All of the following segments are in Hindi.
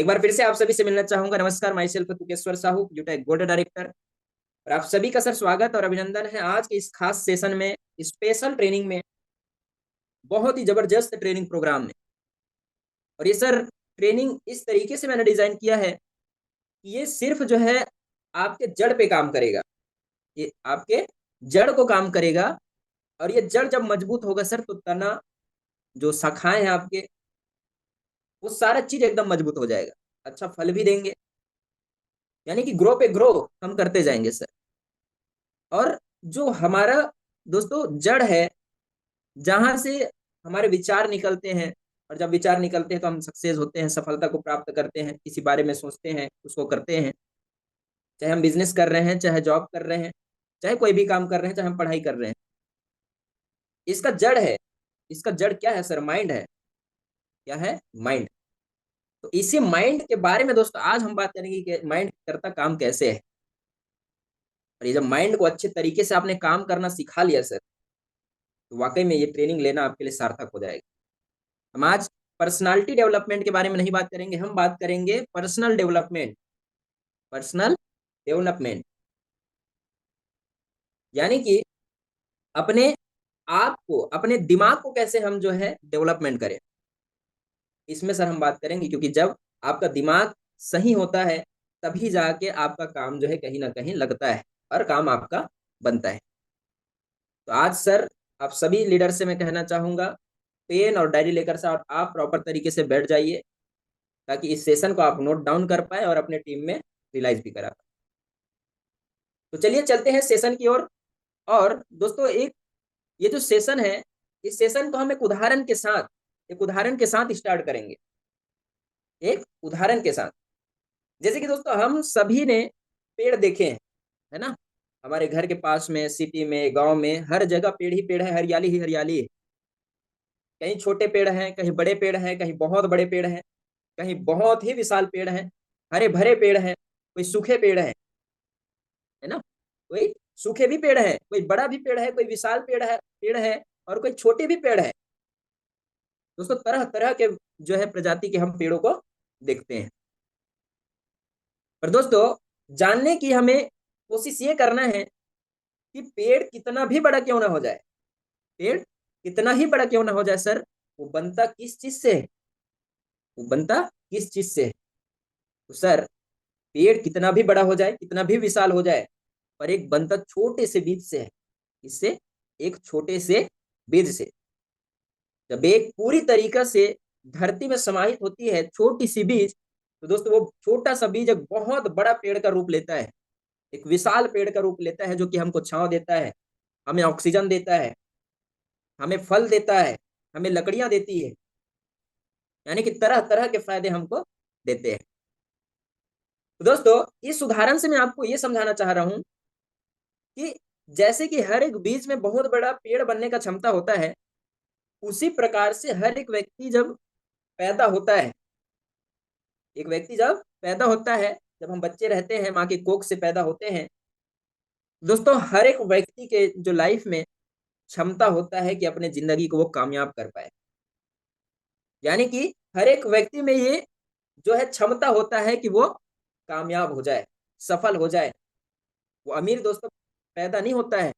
एक बार फिर से आप सभी से मिलना चाहूंगा। नमस्कार, myself Tukeshwar Sahu, Utech board director. और आप सभी का सर स्वागत और अभिनंदन है आज के इस खास सेशन में, स्पेशल ट्रेनिंग में, बहुत ही जबरदस्त ट्रेनिंग प्रोग्राम में। और ये सर ट्रेनिंग इस तरीके से मैंने डिजाइन किया है कि ये सिर्फ जो है आपके जड़ पे काम करेगा। ये आपके जड़ को काम करेगा। और ये जड़ जब मजबूत होगा सर तो तना, जो शाखाएं हैं आपके, वो सारा चीज एकदम मजबूत हो जाएगा। अच्छा फल भी देंगे, यानी कि ग्रो पे ग्रो हम करते जाएंगे सर। और जो हमारा दोस्तों जड़ है, जहां से हमारे विचार निकलते हैं, और जब विचार निकलते हैं तो हम सक्सेस होते हैं, सफलता को प्राप्त करते हैं, किसी बारे में सोचते हैं, उसको करते हैं। चाहे हम बिजनेस कर रहे हैं, चाहे जॉब कर रहे हैं, चाहे कोई भी काम कर रहे हैं, चाहे हम पढ़ाई कर रहे हैं, इसका जड़ है। इसका जड़ क्या है सर? माइंड है। क्या है? माइंड। तो इसी माइंड के बारे में दोस्तों आज हम बात करेंगे कि माइंड करता काम कैसे है। और ये जब माइंड को अच्छे तरीके से आपने काम करना सिखा लिया सर, तो वाकई में ये ट्रेनिंग लेना आपके लिए सार्थक हो जाएगा। हम आज पर्सनालिटी डेवलपमेंट के बारे में नहीं बात करेंगे, हम बात करेंगे पर्सनल डेवलपमेंट। पर्सनल डेवलपमेंट यानी कि अपने आप को, अपने दिमाग को कैसे हम जो है डेवलपमेंट करें, इसमें सर हम बात करेंगे। क्योंकि जब आपका दिमाग सही होता है तभी जाके आपका काम जो है कहीं ना कहीं लगता है और काम आपका बनता है। तो आज सर आप सभी लीडर से मैं कहना चाहूंगा, पेन और डायरी लेकर से और आप प्रॉपर तरीके से बैठ जाइए, ताकि इस सेशन को आप नोट डाउन कर पाए और अपने टीम में रियलाइज भी करा पाए। तो चलिए चलते हैं सेशन की ओर। और दोस्तों एक ये जो सेशन है, इस सेशन को हम एक उदाहरण के साथ स्टार्ट करेंगे। एक उदाहरण के साथ, जैसे कि दोस्तों हम सभी ने पेड़ देखे हैं, है ना? हमारे घर के पास में, सिटी में, गांव में, हर जगह पेड़ ही पेड़ है, हरियाली ही हरियाली है। कहीं छोटे पेड़ हैं, कहीं बड़े पेड़ हैं, कहीं बहुत बड़े पेड़ हैं, कहीं बहुत ही विशाल पेड़ हैं, हरे भरे पेड़ हैं, कोई सूखे पेड़ हैं, है ना? कोई सूखे भी पेड़ है, कोई बड़ा भी पेड़ है, कोई विशाल पेड़ है और कोई छोटे भी पेड़ है। दोस्तों तरह तरह के जो है प्रजाति के हम पेड़ों को देखते हैं। पर दोस्तों जानने की हमें कोशिश ये करना है कि पेड़ कितना भी बड़ा क्यों ना हो जाए, पेड़ कितना ही बड़ा क्यों ना हो जाए सर, वो बनता किस चीज से है? वो बनता किस चीज से है? तो सर पेड़ कितना भी बड़ा हो जाए, कितना भी विशाल हो जाए, पर एक बनता छोटे से बीज से है। इससे, एक छोटे से बीज से। जब एक पूरी तरीका से धरती में समाहित होती है छोटी सी बीज, तो दोस्तों वो छोटा सा बीज एक बहुत बड़ा पेड़ का रूप लेता है, एक विशाल पेड़ का रूप लेता है, जो कि हमको छांव देता है, हमें ऑक्सीजन देता है, हमें फल देता है, हमें लकड़ियां देती है, यानी कि तरह तरह के फायदे हमको देते हैं। तो दोस्तों इस उदाहरण से मैं आपको ये समझाना चाह रहा हूं कि जैसे कि हर एक बीज में बहुत बड़ा पेड़ बनने का क्षमता होता है, उसी प्रकार से हर एक व्यक्ति जब पैदा होता है, एक व्यक्ति जब पैदा होता है, जब हम बच्चे रहते हैं, माँ की कोख से पैदा होते हैं, दोस्तों हर एक व्यक्ति के जो लाइफ में क्षमता होता है कि अपने जिंदगी को वो कामयाब कर पाए। यानी कि हर एक व्यक्ति में ये जो है क्षमता होता है कि वो कामयाब हो जाए, सफल हो जाए। वो अमीर दोस्तों पैदा नहीं होता है,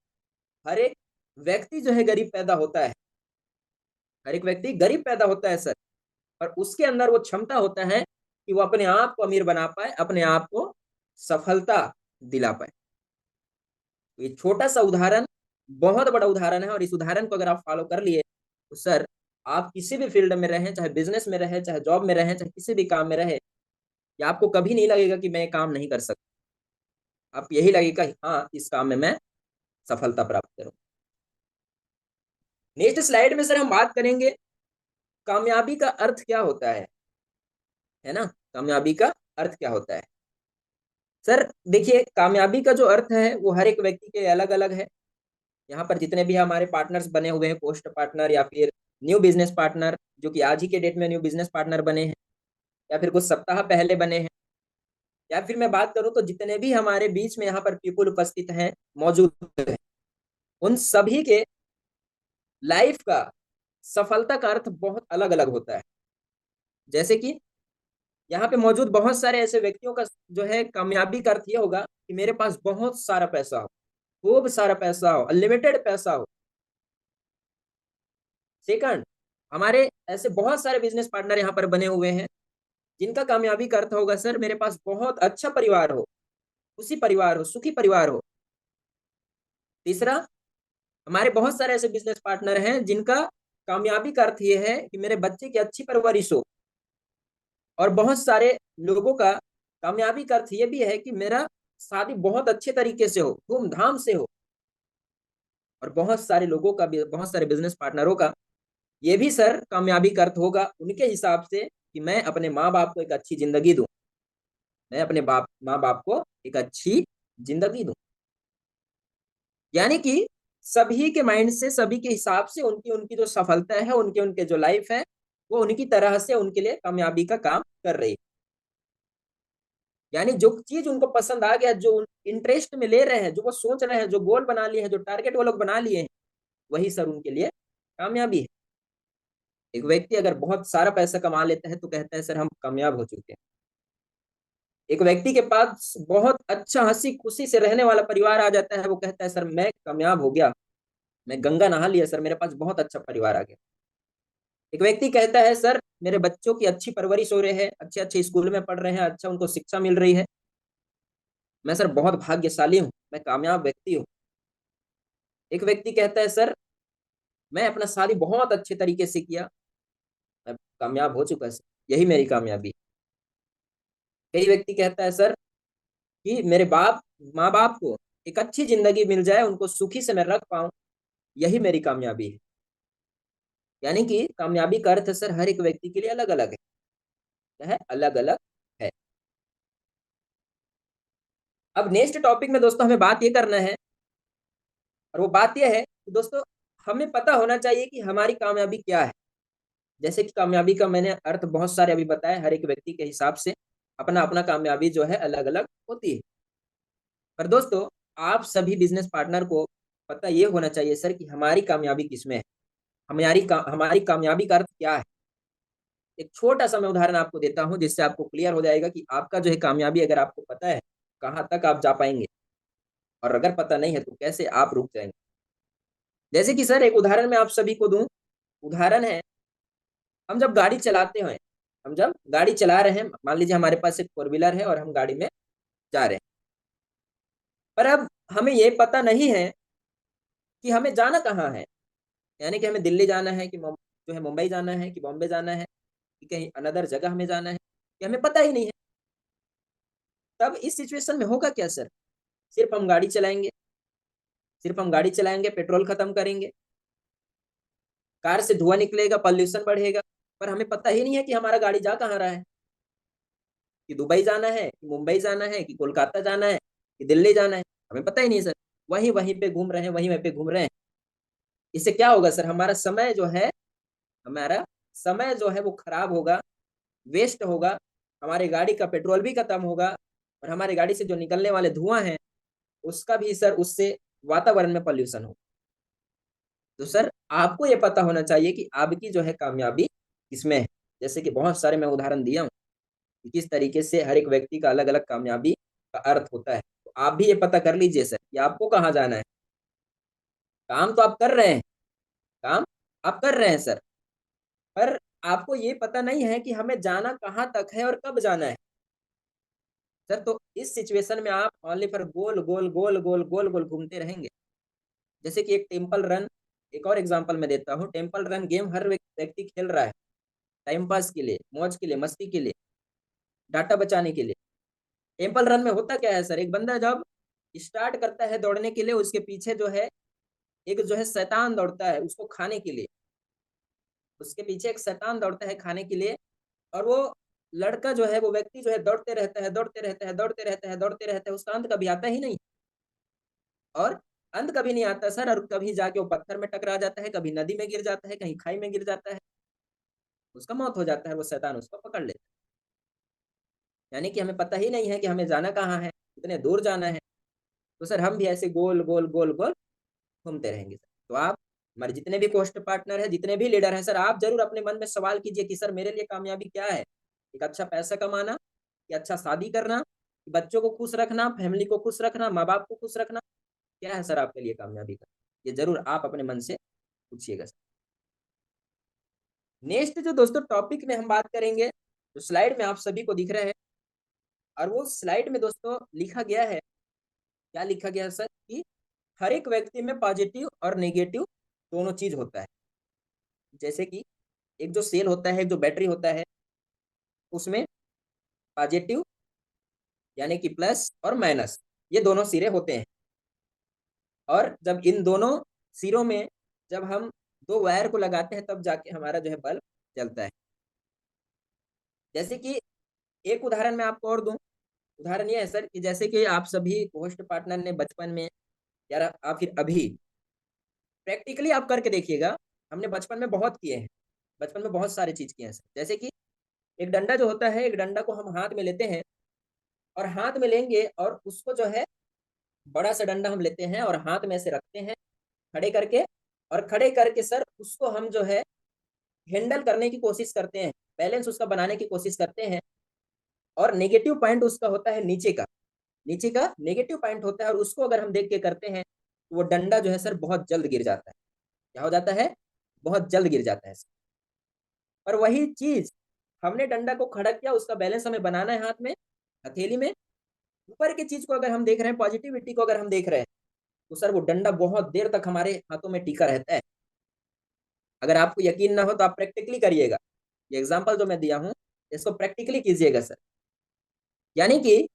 हर एक व्यक्ति जो है गरीब पैदा होता है, हर एक व्यक्ति गरीब पैदा होता है सर। और उसके अंदर वो क्षमता होता है कि वो अपने आप को अमीर बना पाए, अपने आप को सफलता दिला पाए। तो ये छोटा सा उदाहरण बहुत बड़ा उदाहरण है, और इस उदाहरण को अगर आप फॉलो कर लिए तो सर आप किसी भी फील्ड में रहें, चाहे बिजनेस में रहें, चाहे जॉब में रहें, चाहे किसी भी काम में रहे, या आपको कभी नहीं लगेगा कि मैं ये काम नहीं कर सकता। आप यही लगेगा कि हाँ इस काम में मैं सफलता प्राप्त करूं। नेक्स्ट स्लाइड में सर हम बात करेंगे कामयाबी का अर्थ क्या होता है ना? कामयाबी का अर्थ क्या होता है सर? देखिए कामयाबी का जो अर्थ है वो हर एक व्यक्ति के अलग अलग है। यहाँ पर जितने भी हमारे पार्टनर्स बने हुए हैं, पोस्ट पार्टनर या फिर न्यू बिजनेस पार्टनर, जो कि आज ही के डेट में न्यू बिजनेस पार्टनर बने हैं, या फिर कुछ सप्ताह पहले बने हैं, या फिर मैं बात करूं तो जितने भी हमारे बीच में यहाँ पर पीपुल उपस्थित हैं, मौजूद हैं, उन सभी के लाइफ का, सफलता का अर्थ बहुत अलग अलग होता है। जैसे कि यहाँ पे मौजूद बहुत सारे ऐसे व्यक्तियों का जो है कामयाबी का अर्थ ये होगा कि मेरे पास बहुत सारा पैसा हो, खूब सारा पैसा हो, अनलिमिटेड पैसा हो। सेकंड, हमारे ऐसे बहुत सारे बिजनेस पार्टनर यहाँ पर बने हुए हैं जिनका कामयाबी का अर्थ होगा सर मेरे पास बहुत अच्छा परिवार हो, खुशी परिवार हो, सुखी परिवार हो। तीसरा, हमारे बहुत सारे ऐसे बिजनेस पार्टनर हैं जिनका कामयाबी का अर्थ ये है कि मेरे बच्चे की अच्छी परवरिश हो। और बहुत सारे लोगों का कामयाबी का अर्थ ये भी है कि मेरा शादी बहुत अच्छे तरीके से हो, धूमधाम से हो। और बहुत सारे लोगों का भी, बहुत सारे बिजनेस पार्टनरों का ये भी सर कामयाबी का अर्थ होगा उनके हिसाब से कि मैं अपने माँ बाप को एक अच्छी जिंदगी दूं, मैं अपने माँ बाप को एक अच्छी जिंदगी दूं। यानी कि सभी के माइंड से, सभी के हिसाब से उनकी उनकी जो सफलता है, उनके उनके जो लाइफ है, वो उनकी तरह से उनके लिए कामयाबी का काम कर रही है। यानी जो चीज उनको पसंद आ गया, जो इंटरेस्ट में ले रहे हैं, जो वो सोच रहे हैं, जो गोल बना लिए हैं, जो टारगेट वो लोग बना लिए हैं, वही सर उनके लिए कामयाबी है। एक व्यक्ति अगर बहुत सारा पैसा कमा लेता है तो कहता है सर हम कामयाब हो चुके हैं। एक व्यक्ति के पास बहुत अच्छा हंसी खुशी से रहने वाला परिवार आ जाता है, वो कहता है सर मैं कामयाब हो गया, मैं गंगा नहा लिया सर, मेरे पास बहुत अच्छा परिवार आ गया। एक व्यक्ति कहता है सर मेरे बच्चों की अच्छी परवरिश हो रही है, अच्छे अच्छे स्कूल में पढ़ रहे हैं, अच्छा उनको शिक्षा मिल रही है, मैं सर बहुत भाग्यशाली हूँ, मैं कामयाब व्यक्ति हूँ। एक व्यक्ति कहता है सर मैं अपना शादी बहुत अच्छे तरीके से किया, मैं कामयाब हो चुका है सर, यही मेरी कामयाबी। कई व्यक्ति कहता है सर कि मेरे माँ बाप को एक अच्छी जिंदगी मिल जाए, उनको सुखी से मैं रख पाऊं, यही मेरी कामयाबी है। यानी कि कामयाबी का अर्थ सर हर एक व्यक्ति के लिए अलग अलग है, अलग अलग है। अब नेक्स्ट टॉपिक में दोस्तों हमें बात ये करना है, और वो बात ये है कि दोस्तों हमें पता होना चाहिए कि हमारी कामयाबी क्या है। जैसे कि कामयाबी का मैंने अर्थ बहुत सारे अभी बताया, हर एक व्यक्ति के हिसाब से अपना अपना कामयाबी जो है अलग अलग होती है। पर दोस्तों आप सभी बिजनेस पार्टनर को पता ये होना चाहिए सर कि हमारी कामयाबी किसमें है, हमारी कामयाबी का अर्थ क्या है। एक छोटा सा मैं उदाहरण आपको देता हूं जिससे आपको क्लियर हो जाएगा कि आपका जो है कामयाबी अगर आपको पता है कहाँ तक आप जा पाएंगे, और अगर पता नहीं है तो कैसे आप रुक जाएंगे। जैसे कि सर एक उदाहरण मैं आप सभी को दूं, उदाहरण है हम जब गाड़ी चलाते हैं, हम जब गाड़ी चला रहे हैं, मान लीजिए हमारे पास एक फोर व्हीलर है और हम गाड़ी में जा रहे हैं, पर अब हमें ये पता नहीं है कि हमें जाना कहाँ है। यानी कि हमें दिल्ली जाना है कि जो है मुंबई जाना है कि बॉम्बे जाना है कि कहीं अनदर जगह हमें जाना है, कि हमें पता ही नहीं है। तब इस सिचुएशन में होगा क्या सर, सिर्फ हम गाड़ी चलाएंगे, सिर्फ हम गाड़ी चलाएंगे, पेट्रोल खत्म करेंगे, कार से धुआं निकलेगा, पॉल्यूशन बढ़ेगा, पर हमें पता ही नहीं है कि हमारा गाड़ी जा कहाँ रहा है, कि दुबई जाना है कि मुंबई जाना है कि कोलकाता जाना है कि दिल्ली जाना है, हमें पता ही नहीं सर। वहीं वहीं पे घूम रहे हैं, वहीं वहीं पे घूम रहे हैं। इससे क्या होगा सर, हमारा समय जो है वो खराब होगा, वेस्ट होगा, हमारी गाड़ी का पेट्रोल भी खत्म होगा, और हमारी गाड़ी से जो निकलने वाले धुआं हैं उसका भी सर, उससे वातावरण में पॉल्यूशन हो। तो सर आपको ये पता होना चाहिए कि आपकी जो है कामयाबी किसमें है। जैसे कि बहुत सारे मैं उदाहरण दिया हूँ कि किस तरीके से हर एक व्यक्ति का अलग अलग कामयाबी का अर्थ होता है। तो आप भी ये पता कर लीजिए सर कि आपको कहाँ जाना है। काम तो आप कर रहे हैं, काम आप कर रहे हैं सर, पर आपको ये पता नहीं है कि हमें जाना कहाँ तक है और कब जाना है सर। तो इस सिचुएशन में आप ओनली फॉर गोल गोल गोल गोल गोल गोल घूमते रहेंगे। जैसे कि एक टेम्पल रन, एक और एग्जांपल मैं देता हूँ। टेम्पल रन गेम हर व्यक्ति खेल रहा है, टाइम पास के लिए, मौज के लिए, मस्ती के लिए, डाटा बचाने के लिए। टेम्पल रन में होता क्या है सर, एक बंदा जब स्टार्ट करता है दौड़ने के लिए, उसके पीछे जो है एक जो है शैतान दौड़ता है उसको खाने के लिए, उसके पीछे एक शैतान दौड़ता है खाने के लिए। और वो लड़का जो है, वो व्यक्ति जो है दौड़ते रहता है, दौड़ते रहता है, दौड़ते रहता है, दौड़ते रहता है, उसका अंत कभी आता ही नहीं। और अंत कभी नहीं आता सर, और कभी जाके वो पत्थर में टकरा जाता है, कभी नदी में गिर जाता है, कहीं खाई में गिर जाता है, उसका मौत हो जाता है, वो शैतान उसको पकड़ लेता है। यानी कि हमें पता ही नहीं है कि हमें जाना कहाँ है, कितने दूर जाना है। तो सर हम भी ऐसे गोल गोल गोल गोल घूमते रहेंगे सर। तो आप, हमारे जितने भी कोस्ट पार्टनर है, जितने भी लीडर हैं सर, आप जरूर अपने मन में सवाल कीजिए कि सर मेरे लिए कामयाबी क्या है। एक अच्छा पैसा कमाना, कि अच्छा शादी करना, कि बच्चों को खुश रखना, फैमिली को खुश रखना, माँ बाप को खुश रखना? क्या है सर आपके लिए कामयाबी का? ये जरूर आप अपने मन से पूछिएगा सर। नेक्स्ट जो दोस्तों टॉपिक में हम बात करेंगे, जो स्लाइड में आप सभी को दिख रहा है, और वो स्लाइड में दोस्तों लिखा गया है, क्या लिखा गया है सर, कि हर एक व्यक्ति में पॉजिटिव और नेगेटिव दोनों चीज होता है। जैसे कि एक जो सेल होता है, एक जो बैटरी होता है, उसमें पॉजिटिव यानी कि प्लस और माइनस, ये दोनों सिरे होते हैं। और जब इन दोनों सिरों में जब हम दो वायर को लगाते हैं, तब जाके हमारा जो है बल्ब जलता है। जैसे कि एक उदाहरण मैं आपको और दूं। उदाहरण ये है सर कि जैसे कि आप सभी होस्ट पार्टनर ने बचपन में, यार आप फिर अभी प्रैक्टिकली आप करके देखिएगा, हमने बचपन में बहुत किए हैं, बचपन में बहुत सारी चीज किए हैं सर। जैसे कि एक डंडा जो होता है, एक डंडा को हम हाथ में लेते हैं, और हाथ में लेंगे और उसको जो है, बड़ा सा डंडा हम लेते हैं और हाथ में ऐसे रखते हैं खड़े करके, और खड़े करके सर उसको हम जो है हैंडल करने की कोशिश करते हैं, बैलेंस उसका बनाने की कोशिश करते हैं। और नेगेटिव पॉइंट उसका होता है नीचे का, नीचे का नेगेटिव पॉइंट होता है, और उसको अगर हम देख के करते हैं तो वो डंडा जो है सर बहुत जल्द गिर जाता है। क्या हो जाता है? बहुत जल्द गिर जाता है सर। और वही चीज, हमने डंडा को खड़ा किया, उसका बैलेंस हमें बनाना है हाथ में, हथेली में। ऊपर की चीज को अगर हम देख रहे हैं, पॉजिटिविटी को अगर हम देख रहे हैं, तो सर वो डंडा बहुत देर तक हमारे हाथों में टिका रहता है। अगर आपको यकीन ना हो तो आप प्रैक्टिकली करिएगा, ये एग्जाम्पल जो मैं दिया हूँ, इसको प्रैक्टिकली कीजिएगा सर। यानी कि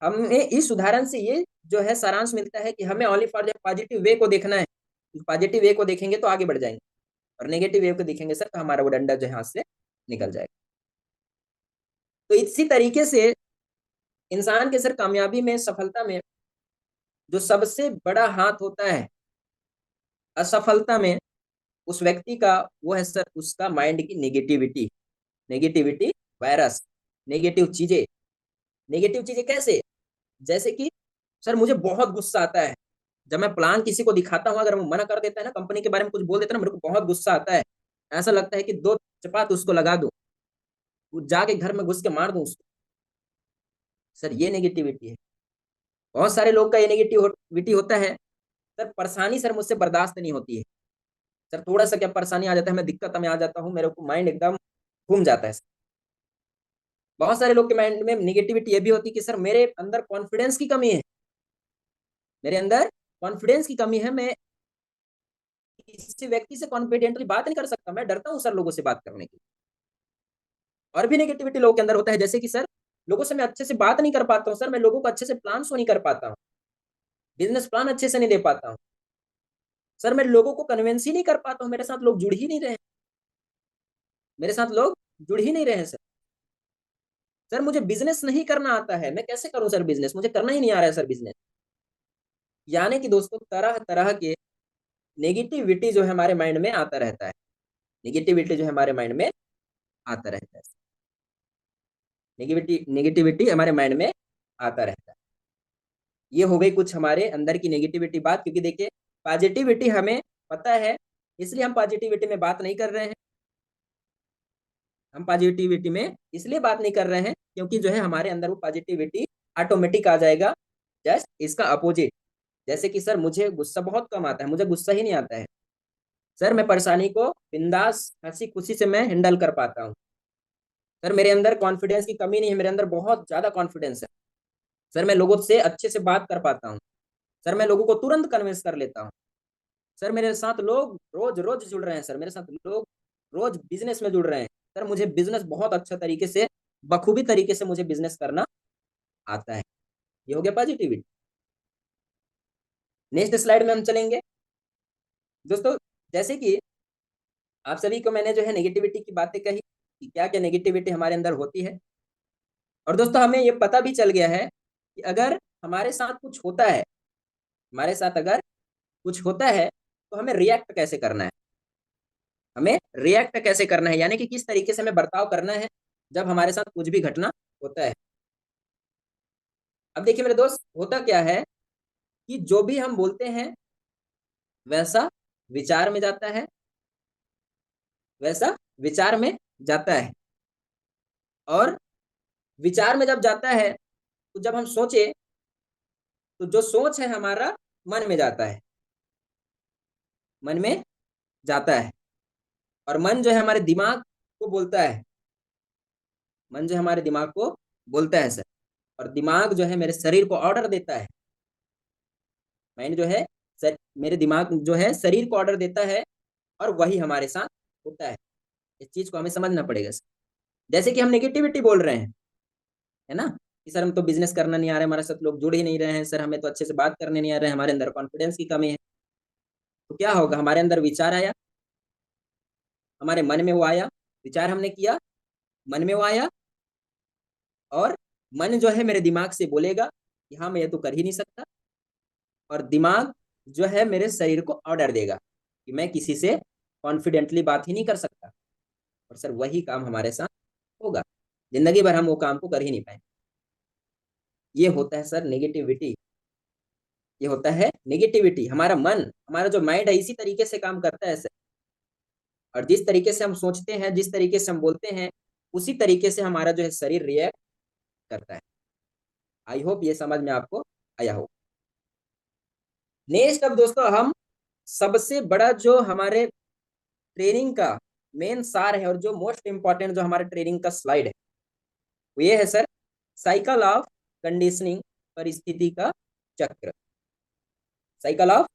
हमें इस उदाहरण से ये जो है सारांश मिलता है कि हमें only for the positive way को देखना है। पॉजिटिव वे को देखेंगे तो आगे बढ़ जाएंगे, और नेगेटिव वे को देखेंगे सर तो हमारा वो डंडा जो है हाथ से निकल जाएगा। तो इसी तरीके से इंसान के सर कामयाबी में, सफलता में जो सबसे बड़ा हाथ होता है असफलता में उस व्यक्ति का, वो है सर उसका माइंड की नेगेटिविटी। नेगेटिविटी वायरस, नेगेटिव चीजें। नेगेटिव चीजें कैसे? जैसे कि सर मुझे बहुत गुस्सा आता है जब मैं प्लान किसी को दिखाता हूँ, अगर वो मना कर देता है ना, कंपनी के बारे में कुछ बोल देता है ना, मेरे को बहुत गुस्सा आता है। ऐसा लगता है कि दो चपात उसको लगा दूं, वो जाके घर में घुस के मार दूं उसको। सर ये नेगेटिविटी है। बहुत सारे लोग का ये नेगेटिविटी होता है, सर परेशानी सर मुझसे बर्दाश्त नहीं होती है। सर थोड़ा सा क्या परेशानी आ जाता है, मैं दिक्कत में आ जाता हूँ, मेरे को माइंड एकदम घूम जाता है सर। बहुत सारे लोग के माइंड में निगेटिविटी ये भी होती है कि सर मेरे अंदर कॉन्फिडेंस की कमी है, मेरे अंदर कॉन्फिडेंस की कमी है, मैं किसी व्यक्ति से कॉन्फिडेंटली बात नहीं कर सकता, मैं डरता हूँ सर लोगों से बात करने की। और भी नेगेटिविटी लोगों के अंदर होता है, जैसे कि सर लोगों से मैं अच्छे से बात नहीं कर पाता हूँ, सर मैं लोगों को अच्छे से प्लान शो नहीं कर पाता हूँ, बिजनेस प्लान अच्छे से नहीं दे पाता हूँ, सर मैं लोगों को कन्विंस ही नहीं कर पाता हूँ, मेरे साथ लोग जुड़ ही नहीं रहे, मेरे साथ लोग जुड़ ही नहीं रहे सर। सर मुझे बिजनेस नहीं करना आता है, मैं कैसे करूं सर बिजनेस, मुझे करना ही नहीं आ रहा है सर बिजनेस। यानी कि दोस्तों तरह तरह के नेगेटिविटी जो है हमारे माइंड में आता रहता है, नेगेटिविटी जो है हमारे माइंड में आता रहता है, नेगेटिविटी नेगेटिविटी हमारे माइंड में आता रहता है। ये हो गई कुछ हमारे अंदर की नेगेटिविटी बात, क्योंकि देखिए पॉजिटिविटी हमें पता है, इसलिए हम पॉजिटिविटी में बात नहीं कर रहे हैं। हम पॉजिटिविटी में इसलिए बात नहीं कर रहे हैं क्योंकि जो है हमारे अंदर वो पॉजिटिविटी ऑटोमेटिक आ जाएगा। जस्ट इसका अपोजिट, जैसे कि सर मुझे गुस्सा बहुत कम आता है, मुझे गुस्सा ही नहीं आता है सर, मैं परेशानी को बिंदास हंसी खुशी से मैं हैंडल कर पाता हूँ। सर मेरे अंदर कॉन्फिडेंस की कमी नहीं है, मेरे अंदर बहुत ज्यादा कॉन्फिडेंस है। सर मैं लोगों से अच्छे से बात कर पाता हूँ, सर मैं लोगों को तुरंत कन्विंस कर लेता हूँ। सर मेरे साथ लोग रोज रोज जुड़ रहे हैं, सर मेरे साथ लोग रोज बिजनेस में जुड़ रहे हैं। सर मुझे बिजनेस बहुत अच्छा तरीके से, बखूबी तरीके से मुझे बिजनेस करना आता है। ये हो गया पॉजिटिविटी। नेक्स्ट स्लाइड में हम चलेंगे दोस्तों। जैसे कि आप सभी को मैंने जो है नेगेटिविटी की बातें कही कि क्या क्या नेगेटिविटी हमारे अंदर होती है, और दोस्तों हमें ये पता भी चल गया है कि अगर हमारे साथ कुछ होता है, हमारे साथ अगर कुछ होता है तो हमें रिएक्ट कैसे करना है, हमें रिएक्ट कैसे करना है, यानी कि किस तरीके से हमें बर्ताव करना है जब हमारे साथ कुछ भी घटना होता है। अब देखिए मेरे दोस्त, होता क्या है कि जो भी हम बोलते हैं वैसा विचार में जाता है, वैसा विचार में जाता है। और विचार में जब जाता है, तो जब हम सोचे, तो जो सोच है हमारा मन में जाता है, मन में जाता है। और मन जो है हमारे दिमाग को बोलता है, मन जो है हमारे दिमाग को बोलता है सर। और दिमाग जो है मेरे शरीर को ऑर्डर देता है, माइंड जो है मेरे दिमाग जो है शरीर को ऑर्डर देता है, और वही हमारे साथ होता है। इस चीज को हमें समझना पड़ेगा सर। जैसे कि हम नेगेटिविटी बोल रहे हैं, है ना, कि सर हम तो बिजनेस करना नहीं आ रहा है, हमारे साथ लोग जुड़ ही नहीं रहे हैं सर, हमें तो अच्छे से बात करने नहीं आ रहे हैं, हमारे अंदर कॉन्फिडेंस की कमी है। तो क्या होगा, हमारे अंदर विचार आया, हमारे मन में वो आया, विचार हमने किया, मन में वो आया, और मन जो है मेरे दिमाग से बोलेगा कि हाँ मैं ये तो कर ही नहीं सकता, और दिमाग जो है मेरे शरीर को ऑर्डर देगा कि मैं किसी से कॉन्फिडेंटली बात ही नहीं कर सकता, और सर वही काम हमारे साथ होगा, जिंदगी भर हम वो काम को कर ही नहीं पाएंगे। ये होता है सर नेगेटिविटी, ये होता है नेगेटिविटी। हमारा मन, हमारा जो माइंड है इसी तरीके से काम करता है सर। और जिस तरीके से हम सोचते हैं, जिस तरीके से हम बोलते हैं, उसी तरीके से हमारा जो है शरीर रिएक्ट करता है। आई होप ये समझ में आपको आया हो। नेक्स्ट, अब दोस्तों हम सबसे बड़ा जो हमारे ट्रेनिंग का मेन सार है, और जो मोस्ट इंपॉर्टेंट जो हमारे ट्रेनिंग का स्लाइड है, वो ये है सर, साइकिल ऑफ कंडीशनिंग, परिस्थिति का चक्र। साइकिल ऑफ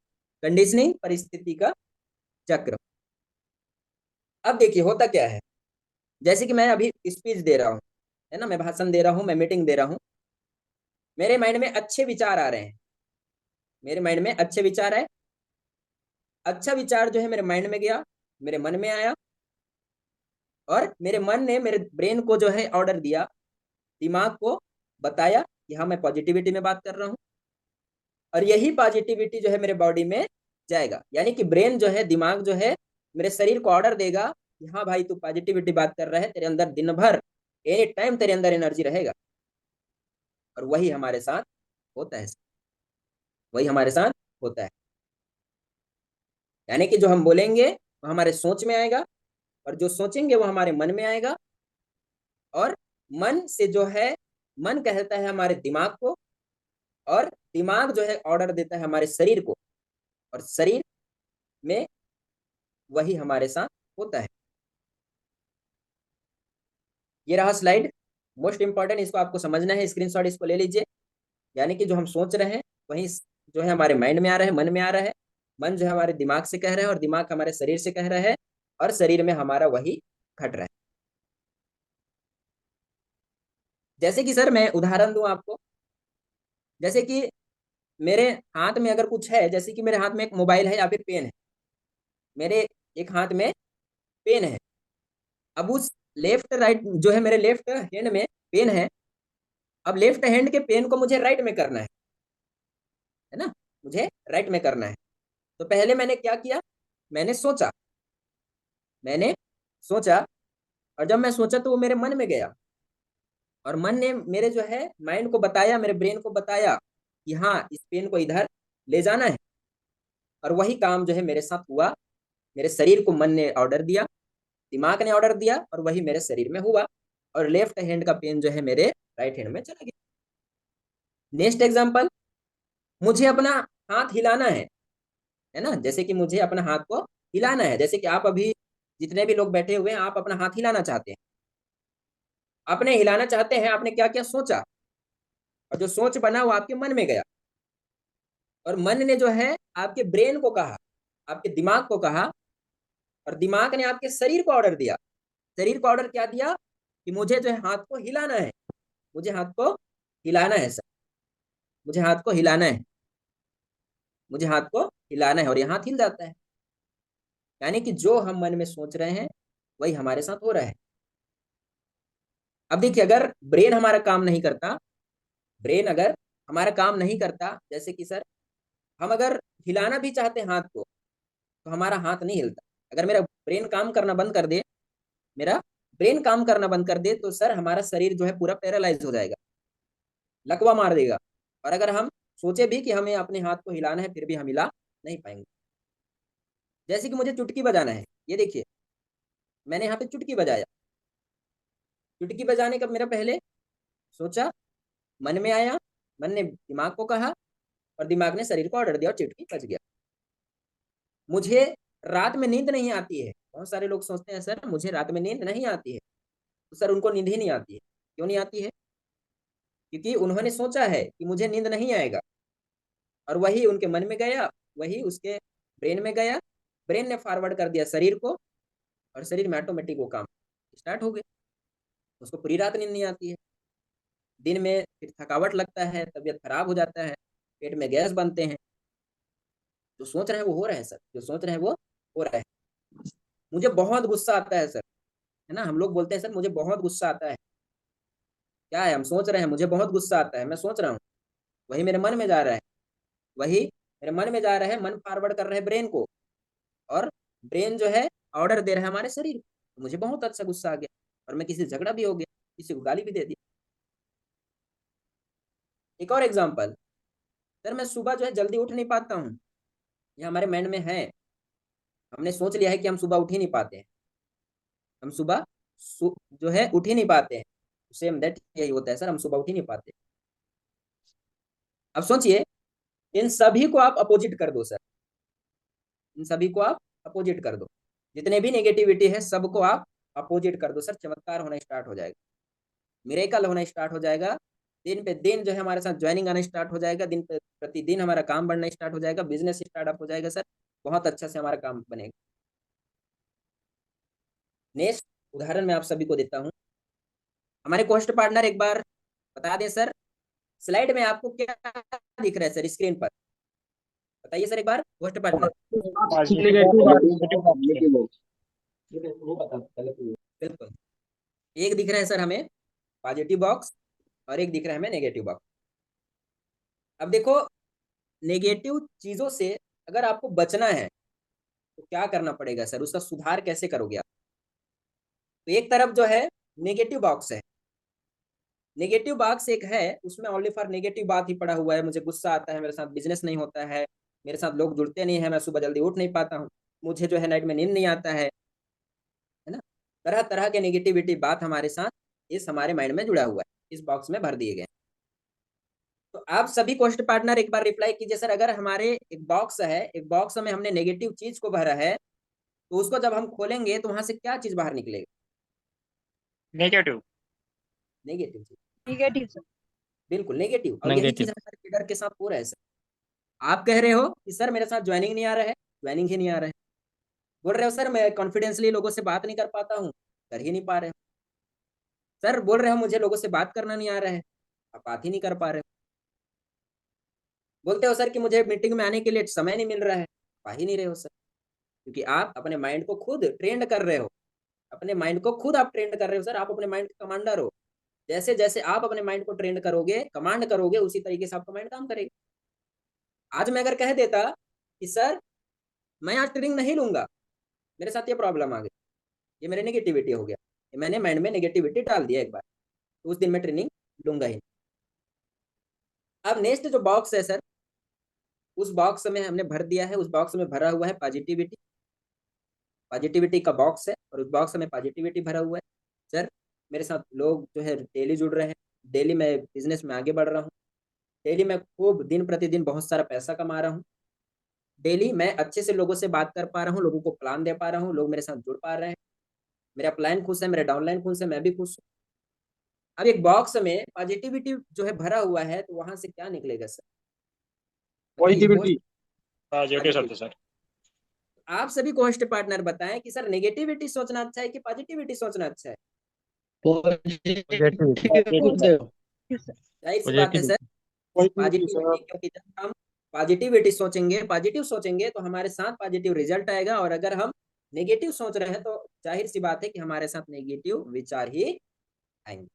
कंडीशनिंग, परिस्थिति का चक्र। अब देखिए होता क्या है, जैसे कि मैं अभी स्पीच दे रहा हूँ, है ना, मैं भाषण दे रहा हूँ, मैं मीटिंग दे रहा हूँ, मेरे माइंड में अच्छे विचार आ रहे हैं, मेरे माइंड में अच्छे विचार आए, अच्छा विचार जो है मेरे माइंड में गया, मेरे मन में आया, और मेरे मन ने मेरे ब्रेन को जो है ऑर्डर दिया, दिमाग को बताया कि हाँ मैं पॉजिटिविटी में बात कर रहा हूँ, और यही पॉजिटिविटी जो है मेरे बॉडी में जाएगा। यानी कि ब्रेन जो है, दिमाग जो है मेरे शरीर को ऑर्डर देगा कि हाँ भाई तू पॉजिटिविटी बात कर रहा है, तेरे अंदर दिन भर एनी टाइम तेरे अंदर एनर्जी रहेगा। और वही हमारे साथ होता है, वही हमारे साथ होता है। यानी कि जो हम बोलेंगे वो हमारे सोच में आएगा, और जो सोचेंगे वो हमारे मन में आएगा, और मन से जो है, मन कहता है हमारे दिमाग को, और दिमाग जो है ऑर्डर देता है हमारे शरीर को, और शरीर में वही हमारे साथ होता है। ये रहा स्लाइड, मोस्ट इंपॉर्टेंट, इसको आपको समझना है, स्क्रीनशॉट इसको ले लीजिए। यानी कि जो हम सोच रहे हैं वही जो है हमारे माइंड में आ रहा है, मन में आ रहा है, मन जो है हमारे दिमाग से कह रहा है, और दिमाग हमारे शरीर से कह रहा है, और शरीर में हमारा वही घट रहा है। जैसे कि सर मैं उदाहरण दूं आपको, जैसे कि मेरे हाथ में अगर कुछ है, जैसे कि मेरे हाथ में एक मोबाइल है या फिर पेन है, मेरे एक हाथ में पेन है। अब उस लेफ्ट राइट जो है, मेरे लेफ्ट हैंड में पेन है, अब लेफ्ट हैंड के पेन को मुझे राइट में करना है ना, मुझे राइट में करना है। तो पहले मैंने क्या किया, मैंने सोचा, मैंने सोचा, और जब मैं सोचा तो वो मेरे मन में गया, और मन ने मेरे जो है माइंड को बताया, मेरे ब्रेन को बताया कि हाँ इस पेन को इधर ले जाना है, और वही काम जो है मेरे साथ हुआ। मेरे शरीर को मन ने ऑर्डर दिया, दिमाग ने ऑर्डर दिया, और वही मेरे शरीर में हुआ, और लेफ्ट हैंड का पेन जो है मेरे राइट हैंड में चला गया। नेक्स्ट एग्जांपल, मुझे अपना हाथ हिलाना है ना, जैसे कि मुझे अपना हाथ को हिलाना है, जैसे कि आप अभी जितने भी लोग बैठे हुए हैं, आप अपना हाथ हिलाना चाहते हैं, आपने हिलाना चाहते हैं, आपने क्या क्या सोचा, और जो सोच बना वो आपके मन में गया, और मन ने जो है आपके ब्रेन को कहा, आपके दिमाग को कहा, और दिमाग ने आपके शरीर को ऑर्डर दिया। शरीर को ऑर्डर क्या दिया, कि मुझे जो है हाथ को हिलाना है, मुझे हाथ को हिलाना है सर, मुझे हाथ को हिलाना है, मुझे हाथ को हिलाना है, और यहाँ हाथ हिल जाता है। यानी कि जो हम मन में सोच रहे हैं वही हमारे साथ हो रहा है। अब देखिए, अगर ब्रेन हमारा काम नहीं करता, ब्रेन अगर हमारा काम नहीं करता, जैसे कि सर हम अगर हिलाना भी चाहते हैं हाथ को, तो हमारा हाथ नहीं हिलता। अगर मेरा ब्रेन काम करना बंद कर दे, मेरा ब्रेन काम करना बंद कर दे, तो सर हमारा शरीर जो है पूरा पैरालाइज हो जाएगा, लकवा मार देगा। और अगर हम सोचे भी कि हमें अपने हाथ को हिलाना है, फिर भी हम हिला नहीं पाएंगे। जैसे कि मुझे चुटकी बजाना है, ये देखिए मैंने यहाँ पे चुटकी बजाया, चुटकी बजाने का मेरा पहले सोचा, मन में आया, मन ने दिमाग को कहा और दिमाग ने शरीर को ऑर्डर दिया और चुटकी बज गया। मुझे रात में नींद नहीं आती है। बहुत सारे लोग सोचते हैं सर मुझे रात में नींद नहीं आती है, तो सर उनको नींद ही नहीं आती है। क्यों नहीं आती है? क्योंकि उन्होंने सोचा है कि मुझे नींद नहीं आएगा, और वही उनके मन में गया, वही उसके ब्रेन में गया, ब्रेन ने फॉरवर्ड कर दिया शरीर को, और शरीर में ऑटोमेटिक वो काम स्टार्ट हो गया। उसको पूरी रात नींद नहीं आती है। दिन में फिर थकावट लगता है, तबीयत खराब हो जाता है, पेट में गैस बनते हैं। जो सोच रहे हैं वो हो रहा है सर, जो सोच रहे हैं वो हो रहा है। मुझे बहुत गुस्सा आता है सर, है ना, हम लोग बोलते हैं सर मुझे बहुत गुस्सा आता है। क्या है, हम सोच रहे हैं मुझे बहुत गुस्सा आता है, मैं सोच रहा हूँ, वही मेरे मन में जा रहा है, वही मेरे मन में जा रहा है, मन फॉरवर्ड कर रहे हैं ब्रेन को, और ब्रेन जो है ऑर्डर दे रहा है हमारे शरीर को। मुझे बहुत अच्छा गुस्सा आ गया, और मैं किसी से झगड़ा भी हो गया, किसी को गाली भी दे दी। एक और एग्जाम्पल, सर मैं सुबह जो है जल्दी उठ नहीं पाता हूँ। ये हमारे माइंड में है, हमने सोच लिया है कि हम सुबह उठ ही नहीं पाते हैं, हम सुबह जो है उठ ही नहीं पाते हैं। सेम दैट यही होता है सर, हम सुबह उठ ही नहीं पाते। अब सोचिए, इन सभी को आप अपोजिट कर दो सर, इन सभी को आप अपोजिट कर दो, जितने भी नेगेटिविटी है सबको आप अपोजिट कर दो सर, चमत्कार होना स्टार्ट हो जाएगा, मिरेकल होना स्टार्ट हो जाएगा। दिन पे दिन जो है हमारे साथ ज्वाइनिंग आना स्टार्ट हो जाएगा, दिन पे प्रतिदिन हमारा काम बढ़ना स्टार्ट हो जाएगा, बिजनेस स्टार्टअप हो जाएगा सर, बहुत अच्छा से हमारा काम बनेगा। नेक्स्ट उदाहरण मैं आप सभी को देता हूँ। हमारे कोस्ट पार्टनर एक बार बता दें सर, स्लाइड में आपको क्या दिख रहा है सर स्क्रीन पर? बताइए सर एक बार कोस्ट पार्टनर। बिल्कुल, एक दिख रहा है सर हमें पॉजिटिव बॉक्स, और एक दिख रहा है हमें नेगेटिव बॉक्स। अब देखो, नेगेटिव चीजों से अगर आपको बचना है तो क्या करना पड़ेगा सर, उसका सुधार कैसे करोगे आप? तो एक तरफ जो है नेगेटिव बॉक्स है, नेगेटिव बॉक्स एक है, उसमें ओनली फॉर नेगेटिव बात ही पड़ा हुआ है। मुझे गुस्सा आता है, मेरे साथ बिजनेस नहीं होता है, मेरे साथ लोग जुड़ते नहीं है, मैं सुबह जल्दी उठ नहीं पाता हूँ, मुझे जो है नाइट में नींद नहीं आता है ना। तरह तरह के नेगेटिविटी बात हमारे साथ इस हमारे माइंड में जुड़ा हुआ है, इस बॉक्स में भर दिए गए। तो आप सभी क्वेश्चन पार्टनर एक बार रिप्लाई कीजिए सर, अगर हमारे एक बॉक्स है, एक बॉक्स में हमने नेगेटिव चीज को भरा है, तो उसको जब हम खोलेंगे तो वहां से क्या चीज बाहर निकलेगा? नेगेटिव। नेगेटिव चीज, नेगेटिव सर। बिल्कुल नेगेटिव। और यही चीज नेगेटिव। हमारे लीडर के साथ हो रहा है सर। आप कह रहे हो कि सर मेरे साथ ज्वाइनिंग नहीं आ रहा है, ज्वाइनिंग ही नहीं आ रहा है। बोल रहे हो सर मैं कॉन्फिडेंसली लोगों से बात नहीं कर पाता हूँ, कर ही नहीं पा रहे हो। सर बोल रहे हो मुझे लोगों से बात करना नहीं आ रहा है, आप बात ही नहीं कर पा रहे हो। बोलते हो सर कि मुझे मीटिंग में आने के लिए समय नहीं मिल रहा है, आ ही नहीं रहे हो सर, क्योंकि आप अपने माइंड को खुद ट्रेंड कर रहे हो, अपने माइंड को खुद आप ट्रेंड कर रहे हो सर, आप अपने माइंड के कमांडर हो। जैसे जैसे आप अपने माइंड को ट्रेंड करोगे, कमांड करोगे, उसी तरीके से आपका माइंड काम करेगा। आज मैं अगर कह देता कि सर मैं आज ट्रेनिंग नहीं लूंगा, मेरे साथ ये प्रॉब्लम आ गई, ये मेरे नेगेटिविटी हो गया, ये मैंने माइंड में नेगेटिविटी डाल दिया एक बार, तो उस दिन मैं ट्रेनिंग लूंगा ही नहीं। अब नेक्स्ट जो बॉक्स है सर, उस बॉक्स में हमने भर दिया है, उस बॉक्स में भरा हुआ है पॉजिटिविटी, पॉजिटिविटी का बॉक्स है, और उस बॉक्स में पॉजिटिविटी भरा हुआ है। सर मेरे साथ लोग जो है डेली जुड़ रहे हैं, डेली मैं बिजनेस में आगे बढ़ रहा हूँ, डेली मैं खूब दिन प्रतिदिन बहुत सारा पैसा कमा रहा हूँ, डेली मैं अच्छे से लोगों से बात कर पा रहा हूँ, लोगों को प्लान दे पा रहा हूँ, लोग मेरे साथ जुड़ पा रहे हैं, मेरा अपलाइन खुश है, मेरे डाउनलाइन खुश है, मैं भी खुश हूँ। अब एक बॉक्स में पॉजिटिविटी जो है भरा हुआ है, तो वहां से क्या निकलेगा सर? बताइए पॉजिटिविटी। Positive positive. शब्द सर। आप सभी को होस्ट पार्टनर बताएं कि सर नेगेटिविटी सोचना अच्छा है कि पॉजिटिविटी सोचना अच्छा है? पॉजिटिविटी। जाहिर सी बात है सर, पॉजिटिविटी पॉजिटिविटी, सर। क्योंकि जब हम पॉजिटिविटी सोचेंगे, पॉजिटिव सोचेंगे, तो हमारे साथ पॉजिटिव रिजल्ट आएगा, और अगर हम नेगेटिव सोच रहे हैं तो जाहिर सी बात है कि हमारे साथ नेगेटिव विचार ही आएंगे।